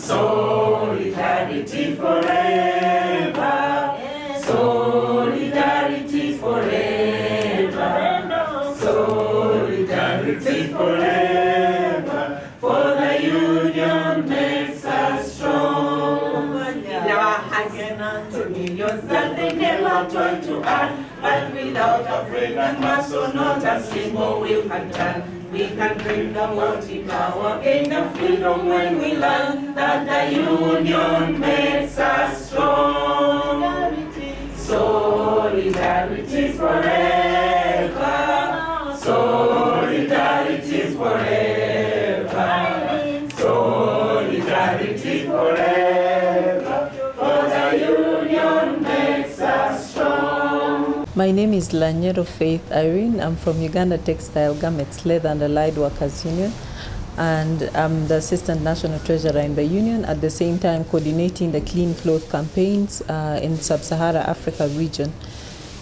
Solidarity forever, solidarity forever, solidarity forever, for the union makes us strong. Our hands to millions that they never try to earn, but without a friend and muscle, not a single wheel can turn. We can bring the voting power, gain the freedom when we learn that the union makes us strong. Solidarity forever, solidarity forever, solidarity forever, for the union makes us strong. My name is Lanyero Faith Irene. I'm from Uganda Textile, Garments, Leather and Allied Workers Union, and I'm the Assistant National Treasurer in the union, at the same time coordinating the Clean Cloth campaigns in Sub-Saharan Africa region.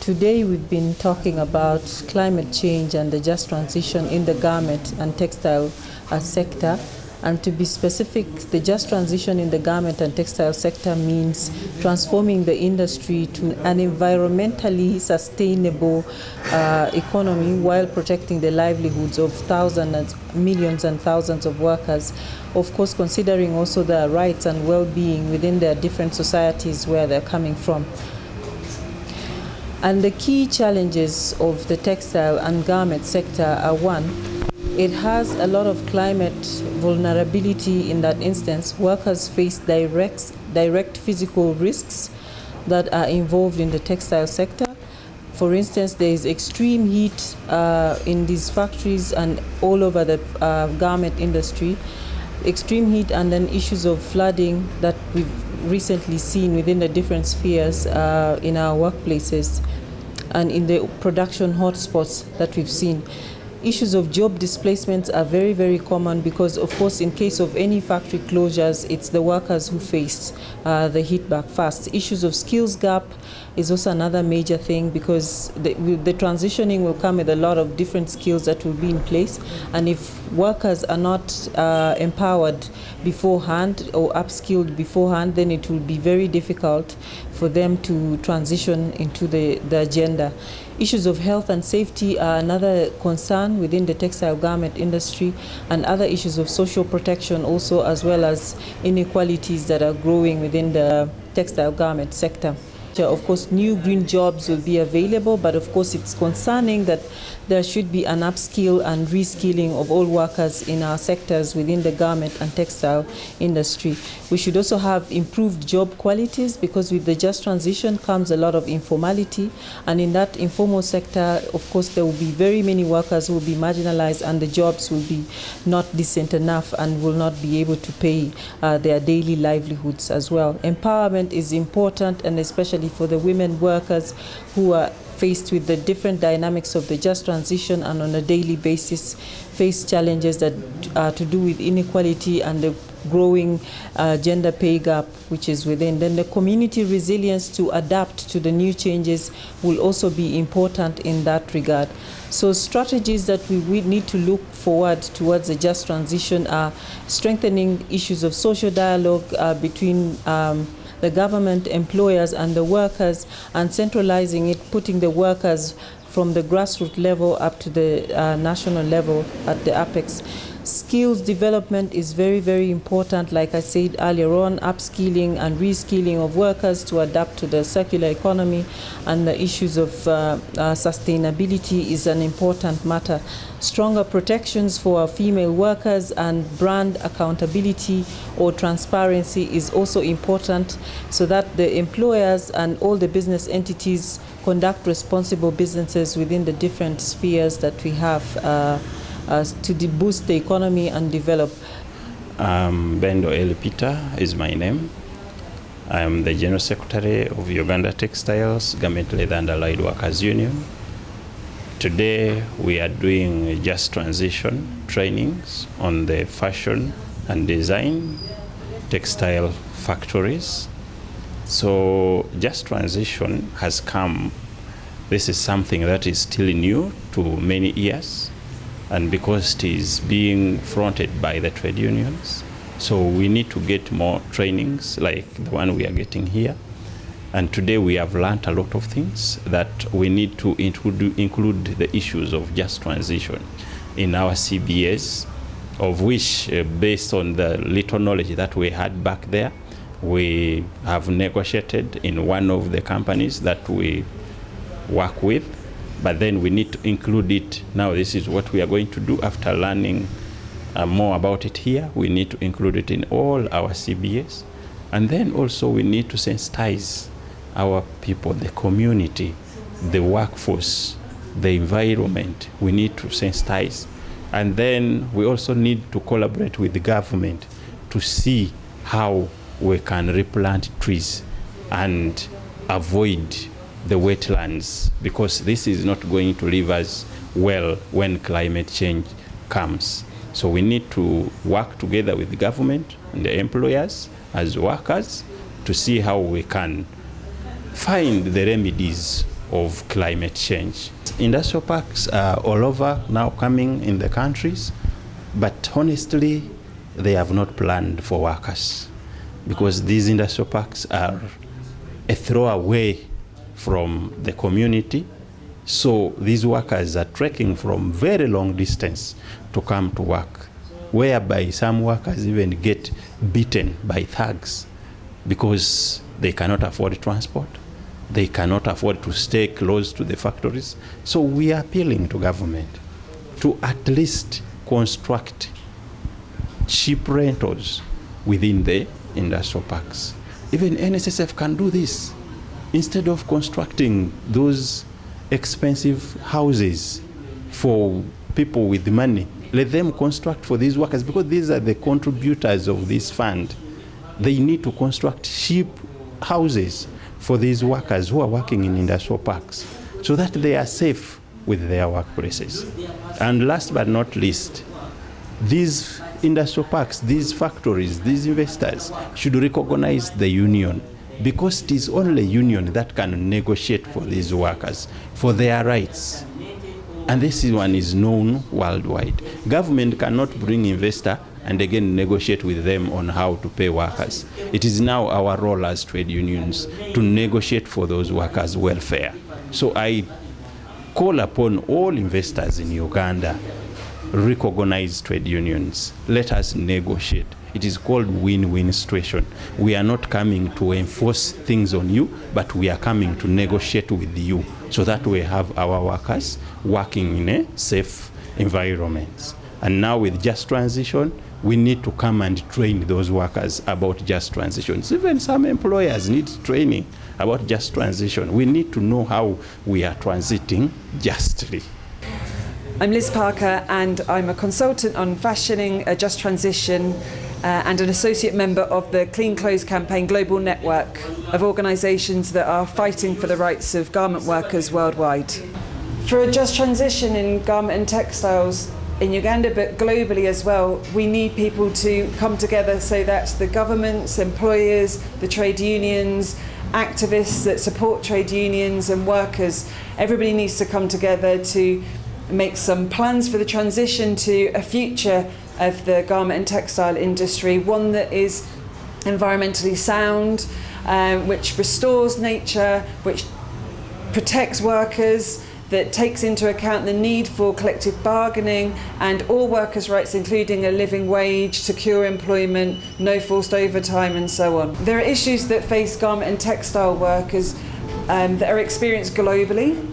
Today we've been talking about climate change and the just transition in the garment and textile sector. And to be specific, the just transition in the garment and textile sector means transforming the industry to an environmentally sustainable economy while protecting the livelihoods of thousands, millions and thousands of workers. Of course, considering also their rights and well-being within their different societies where they're coming from. And the key challenges of the textile and garment sector are: one, it has a lot of climate vulnerability. In that instance, workers face direct physical risks that are involved in the textile sector. For instance, there is extreme heat in these factories and all over the garment industry. Extreme heat, and then issues of flooding that we've recently seen within the different spheres in our workplaces and in the production hotspots that we've seen. Issues of job displacements are very, very common because, of course, in case of any factory closures, it's the workers who face the hit back first. Issues of skills gap is also another major thing because the transitioning will come with a lot of different skills that will be in place. And if workers are not empowered beforehand or upskilled beforehand, then it will be very difficult for them to transition into the agenda. Issues of health and safety are another concern within the textile garment industry, and other issues of social protection also, as well as inequalities that are growing within the textile garment sector. Of course, new green jobs will be available, but of course it's concerning that there should be an upskill and reskilling of all workers in our sectors within the garment and textile industry. We should also have improved job qualities because with the just transition comes a lot of informality, and in that informal sector, of course, there will be very many workers who will be marginalized and the jobs will be not decent enough and will not be able to pay their daily livelihoods as well. Empowerment is important, and especially for the women workers who are faced with the different dynamics of the just transition and on a daily basis face challenges that are to do with inequality and the growing gender pay gap which is within. Then the community resilience to adapt to the new changes will also be important in that regard. So strategies that we need to look forward towards a just transition are strengthening issues of social dialogue between the government, employers and the workers, and centralizing it, putting the workers from the grassroots level up to the national level at the apex. Skills development is very, very important. Like I said earlier on, upskilling and reskilling of workers to adapt to the circular economy, and the issues of sustainability is an important matter. Stronger protections for our female workers and brand accountability or transparency is also important, so that the employers and all the business entities conduct responsible businesses within the different spheres that we have to boost the economy and develop. Bendo L. Peter is my name. I am the General Secretary of Uganda Textiles, Garment, Leather and Allied Workers Union. Today we are doing just transition trainings on the fashion and design textile factories. So just transition has come. This is something that is still new to many ears, and because it is being fronted by the trade unions, so we need to get more trainings like the one we are getting here. And today we have learned a lot of things that we need to include the issues of just transition in our CBAs, of which, based on the little knowledge that we had back there, we have negotiated in one of the companies that we work with, but then we need to include it. Now this is what we are going to do after learning more about it here. We need to include it in all our CBAs. And then also we need to sensitize our people, the community, the workforce, the environment. We need to sensitize. And then we also need to collaborate with the government to see how we can replant trees and avoid the wetlands, because this is not going to leave us well when climate change comes. So we need to work together with the government and the employers as workers to see how we can find the remedies of climate change. Industrial parks are all over now coming in the countries, but honestly, they have not planned for workers, because these industrial parks are a throwaway from the community. So these workers are trekking from very long distance to come to work, whereby some workers even get beaten by thugs because they cannot afford transport. They cannot afford to stay close to the factories. So we are appealing to government to at least construct cheap rentals within the industrial parks. Even NSSF can do this. Instead of constructing those expensive houses for people with money, let them construct for these workers, because these are the contributors of this fund. They need to construct cheap houses for these workers who are working in industrial parks, so that they are safe with their workplaces. And last but not least, these industrial parks, these factories, these investors should recognize the union, because it is only union that can negotiate for these workers, for their rights. And this one is known worldwide. Government cannot bring investor and again negotiate with them on how to pay workers. It is now our role as trade unions to negotiate for those workers' welfare. So I call upon all investors in Uganda, recognize trade unions. Let us negotiate. It is called win-win situation. We are not coming to enforce things on you, but we are coming to negotiate with you so that we have our workers working in a safe environment. And now with just transition, we need to come and train those workers about just transitions. Even some employers need training about just transition. We need to know how we are transiting justly. I'm Liz Parker, and I'm a consultant on fashioning, a just transition, and an associate member of the Clean Clothes Campaign global network of organisations that are fighting for the rights of garment workers worldwide. For a just transition in garment and textiles in Uganda, but globally as well, we need people to come together so that the governments, employers, the trade unions, activists that support trade unions and workers, everybody needs to come together to make some plans for the transition to a future of the garment and textile industry, one that is environmentally sound, which restores nature, which protects workers, that takes into account the need for collective bargaining and all workers' rights, including a living wage, secure employment, no forced overtime, and so on. There are issues that face garment and textile workers that are experienced globally,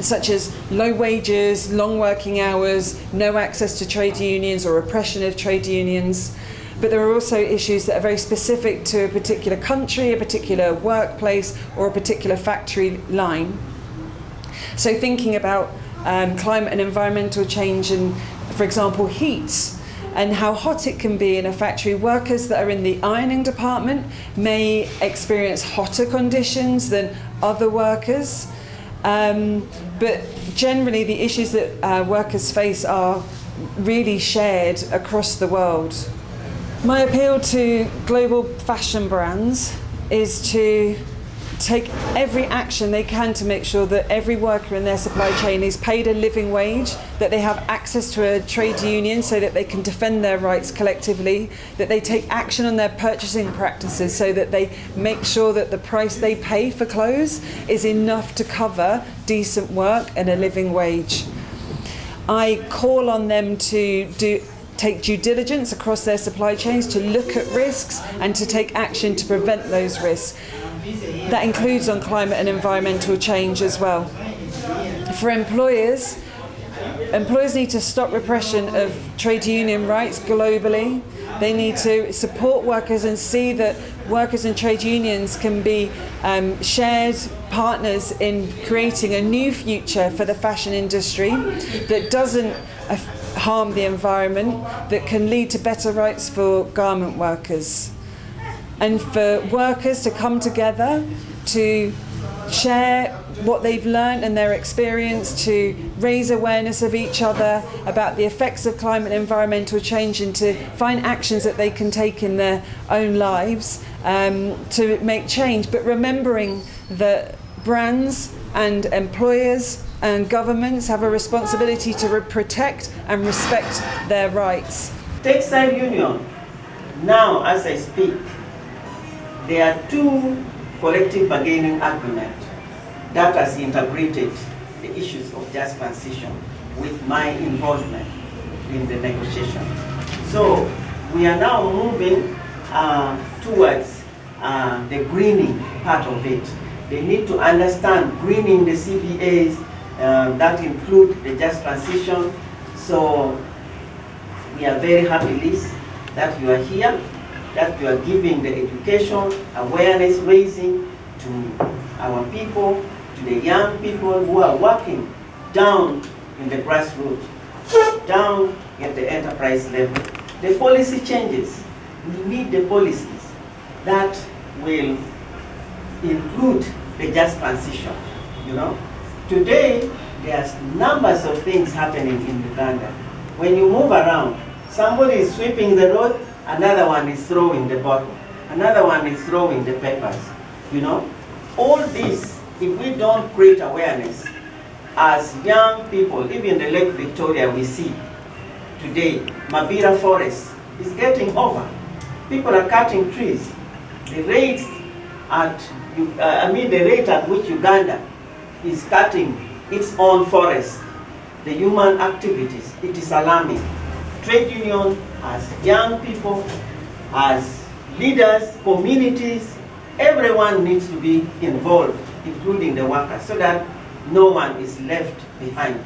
such as low wages, long working hours, no access to trade unions or oppression of trade unions. But there are also issues that are very specific to a particular country, a particular workplace, or a particular factory line. So thinking about climate and environmental change and, for example, heat and how hot it can be in a factory, workers that are in the ironing department may experience hotter conditions than other workers. But generally, the issues that workers face are really shared across the world. My appeal to global fashion brands is to take every action they can to make sure that every worker in their supply chain is paid a living wage, that they have access to a trade union so that they can defend their rights collectively, that they take action on their purchasing practices so that they make sure that the price they pay for clothes is enough to cover decent work and a living wage. I call on them to take due diligence across their supply chains, to look at risks and to take action to prevent those risks. That includes on climate and environmental change as well. For employers need to stop repression of trade union rights globally. They need to support workers and see that workers and trade unions can be shared partners in creating a new future for the fashion industry that doesn't harm the environment, that can lead to better rights for garment workers. And for workers to come together to share what they've learned and their experience, to raise awareness of each other about the effects of climate and environmental change, and to find actions that they can take in their own lives to make change. But remembering that brands and employers and governments have a responsibility to protect and respect their rights. Textile Union, now as I speak, there are 2 collective bargaining agreements that has integrated the issues of just transition with my involvement in the negotiation. So we are now moving towards the greening part of it. They need to understand greening the CBAs that include the just transition. So we are very happy, Liz, that you are here, that you are giving the education, awareness raising to our people, to the young people who are working down in the grassroots, down at the enterprise level. The policy changes. We need the policies that will include the just transition. You know, today there's numbers of things happening in Uganda. When you move around, somebody is sweeping the road, another one is throwing the bottle, another one is throwing the papers. You know, all this, if we don't create awareness as young people, even the Lake Victoria we see today, Mabira Forest is getting over. People are cutting trees. The rate at which Uganda is cutting its own forest, the human activities, it is alarming. Trade union, as young people, as leaders, communities, everyone needs to be involved, including the workers, so that no one is left behind.